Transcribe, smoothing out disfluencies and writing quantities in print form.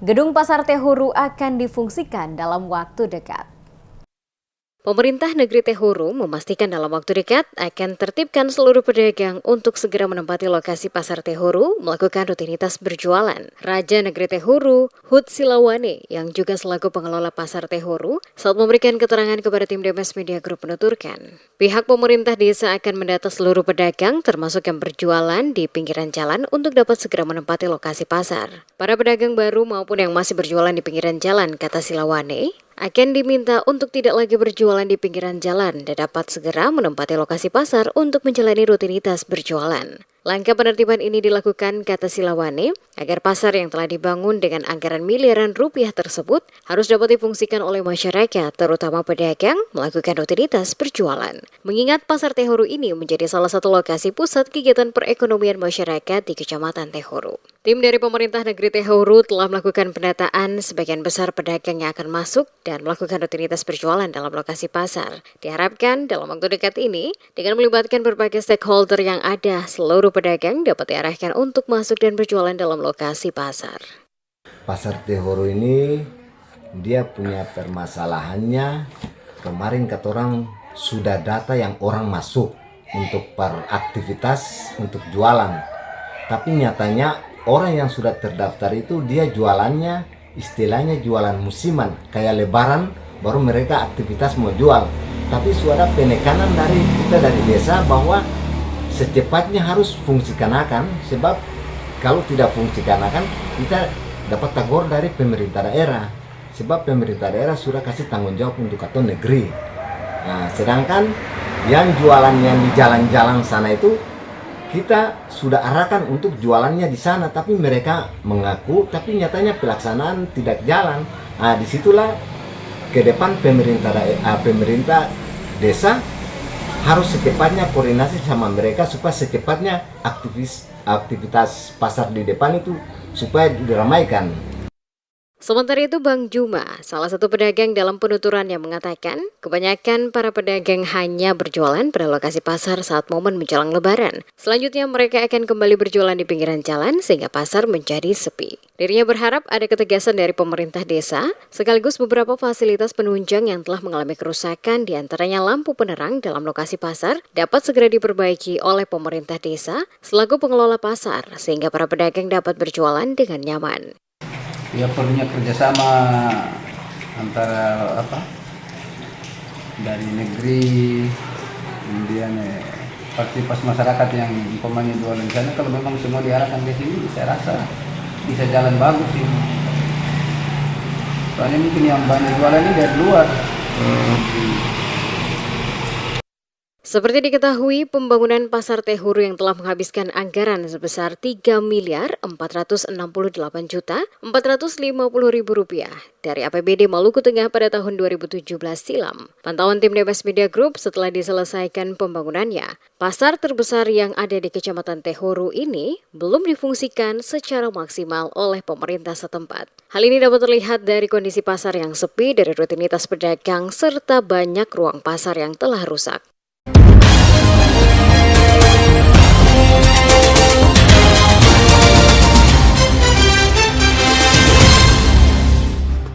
Gedung Pasar Tehuru akan difungsikan dalam waktu dekat. Pemerintah negeri Tehuru memastikan dalam waktu dekat akan tertibkan seluruh pedagang untuk segera menempati lokasi Pasar Tehuru melakukan rutinitas berjualan. Raja negeri Tehuru, Hud Silawane, yang juga selaku pengelola Pasar Tehuru, saat memberikan keterangan kepada tim Demes Media Group menuturkan, pihak pemerintah desa akan mendata seluruh pedagang termasuk yang berjualan di pinggiran jalan untuk dapat segera menempati lokasi pasar. Para pedagang baru maupun yang masih berjualan di pinggiran jalan, kata Silawane, akan diminta untuk tidak lagi berjualan di pinggiran jalan dan dapat segera menempati lokasi pasar untuk menjalani rutinitas berjualan. Langkah penertiban ini dilakukan, kata Silawane, agar pasar yang telah dibangun dengan anggaran miliaran rupiah tersebut harus dapat difungsikan oleh masyarakat, terutama pedagang, melakukan rutinitas berjualan. Mengingat Pasar Tehuru ini menjadi salah satu lokasi pusat kegiatan perekonomian masyarakat di Kecamatan Tehuru. Tim dari pemerintah negeri Tehuru telah melakukan pendataan sebagian besar pedagang yang akan masuk dan melakukan rutinitas berjualan dalam lokasi pasar. Diharapkan dalam waktu dekat ini, dengan melibatkan berbagai stakeholder yang ada, seluruh pedagang dapat diarahkan untuk masuk dan berjualan dalam lokasi pasar. Pasar Tehuru ini dia punya permasalahannya. Kemarin kata orang sudah data yang orang masuk untuk beraktivitas untuk jualan. Tapi nyatanya orang yang sudah terdaftar itu dia jualannya istilahnya jualan musiman, kayak lebaran baru mereka aktivitas mau jual. Tapi suara penekanan dari kita dari desa bahwa secepatnya harus fungsikan akan, sebab kalau tidak fungsikan akan kita dapat tegur dari pemerintah daerah, sebab pemerintah daerah sudah kasih tanggung jawab untuk atau negeri. Nah, sedangkan yang jualan yang di jalan-jalan sana itu kita sudah arahkan untuk jualannya di sana, tapi mereka mengaku, tapi nyatanya pelaksanaan tidak jalan. Nah, disitulah ke depan pemerintah desa harus secepatnya koordinasi sama mereka supaya secepatnya aktivitas pasar di depan itu supaya diramaikan. Sementara itu, Bang Juma, salah satu pedagang dalam penuturannya mengatakan, kebanyakan para pedagang hanya berjualan pada lokasi pasar saat momen menjelang Lebaran. Selanjutnya mereka akan kembali berjualan di pinggiran jalan sehingga pasar menjadi sepi. Dirinya berharap ada ketegasan dari pemerintah desa, sekaligus beberapa fasilitas penunjang yang telah mengalami kerusakan, diantaranya lampu penerang dalam lokasi pasar, dapat segera diperbaiki oleh pemerintah desa selaku pengelola pasar, sehingga para pedagang dapat berjualan dengan nyaman. Ya, perlunya kerjasama antara dari negeri, kemudian partisipasi masyarakat yang umpamanya jualan di sana. Kalau memang semua diarahkan ke sini, saya rasa bisa jalan bagus sih. Soalnya mungkin yang banyak jualan ini dari luar. Seperti diketahui, pembangunan Pasar Tehuru yang telah menghabiskan anggaran sebesar Rp3.468.450.000 dari APBD Maluku Tengah pada tahun 2017 silam. Pantauan tim Demes Media Group setelah diselesaikan pembangunannya, pasar terbesar yang ada di Kecamatan Tehuru ini belum difungsikan secara maksimal oleh pemerintah setempat. Hal ini dapat terlihat dari kondisi pasar yang sepi dari rutinitas pedagang serta banyak ruang pasar yang telah rusak.